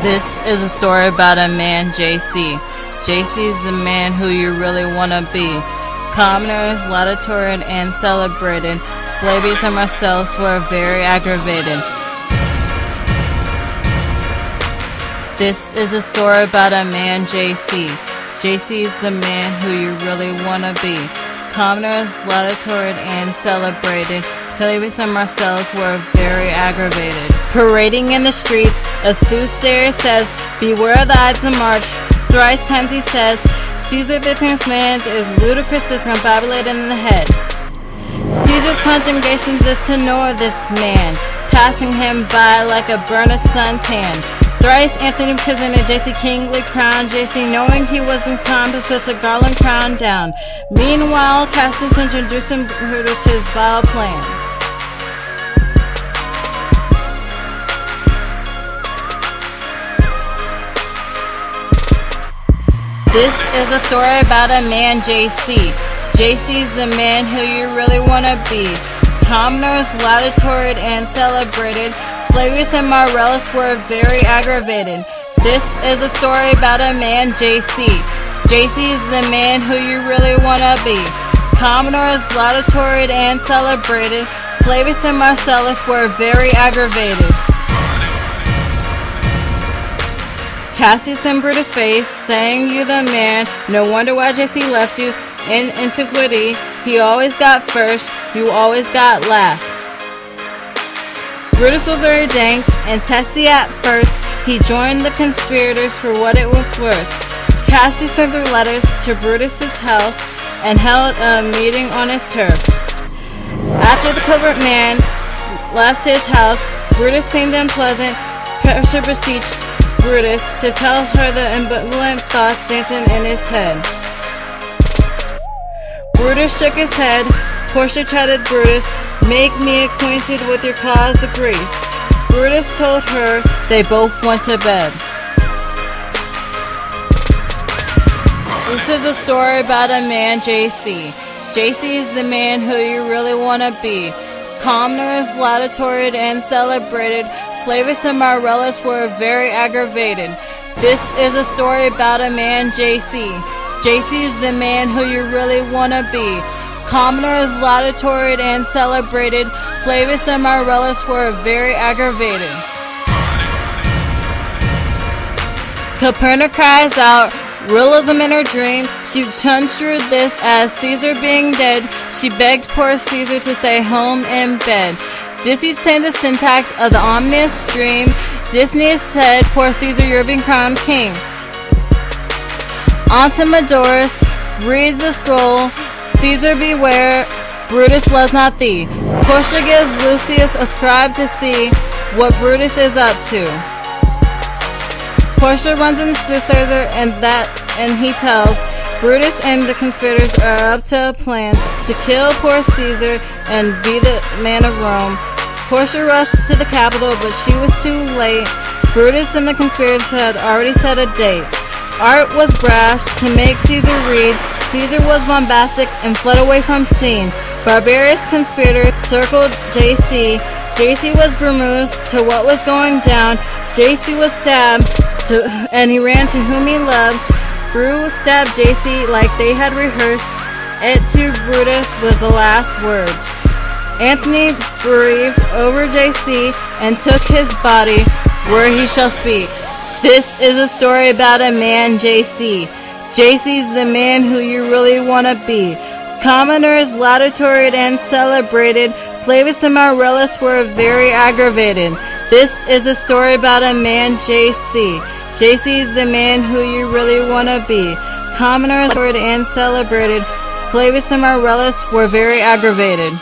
This is a story about a man, JC. JC's the man who you really want to be. Commoners, laudatory and celebrated. Flavius and Marcellus were very aggravated. This is a story about a man, JC. JC is the man who you really want to be. Commoners, laudatory and celebrated. Flavius and Marcellus were very aggravated. Parading in the streets, a soothsayer says, "Beware the Ides of March." Thrice times he says, "Caesar the man is ludicrous, discombobulated in the head." Caesar's conjugations is to know of this man, passing him by like a burnished suntan. Thrice Anthony presented JC kingly crown. JC, knowing he was in compass, with a garland crown down. Meanwhile, Cassius introduced him to his vile plan. This is a story about a man, JC. JC's the man who you really want to be. Commoners, laudatory and celebrated. Flavius and Marcellus were very aggravated. This is a story about a man, JC. JC is the man who you really want to be. Commoners, laudatory and celebrated. Flavius and Marcellus were very aggravated. Cassius and Brutus face, saying, "You the man, no wonder why JC left you. In antiquity, he always got first, you always got last." Brutus was very dank and testy at first. He joined the conspirators for what it was worth. Cassius sent their letters to Brutus's house and held a meeting on his turf. After the covert man left his house, Brutus seemed unpleasant. Portia beseeched Brutus to tell her the ambivalent thoughts dancing in his head. Brutus shook his head. Portia chided Brutus, "Make me acquainted with your cause of grief." Brutus told her. They both went to bed. This is a story about a man, JC. JC is the man who you really want to be. Commoners, laudatory and celebrated. Flavius and Marcellus were very aggravated. This is a story about a man, JC. JC is the man who you really want to be. Commoners, laudatory and celebrated. Flavius and Marcellus were very aggravated. Caperna cries out, realism in her dream. She construed this as Caesar being dead. She begged poor Caesar to stay home in bed. Disney changed the syntax of the ominous dream. Disney said, "Poor Caesar, you're being crowned king." Antimodorus reads the scroll. "Caesar, beware, Brutus loves not thee." Portia gives Lucius a scribe to see what Brutus is up to. Portia runs into Caesar and he tells Brutus and the conspirators are up to a plan to kill poor Caesar and be the man of Rome. Portia rushed to the capital, but she was too late. Brutus and the conspirators had already set a date. Art was brash to make Caesar read. Caesar was bombastic and fled away from scene. Barbarous conspirators circled JC. JC was bemused to what was going down. JC was stabbed and he ran to whom he loved. Brutus stabbed JC like they had rehearsed. It to Brutus was the last word. Anthony breathed over JC and took his body where he shall speak. This is a story about a man, JC. JC's the man who you really want to be. Commoners, laudatory and celebrated. Flavius and Marcellus were very aggravated. This is a story about a man, JC. JC is the man who you really want to be. Commoners, laudatory and celebrated. Flavius and Marcellus were very aggravated.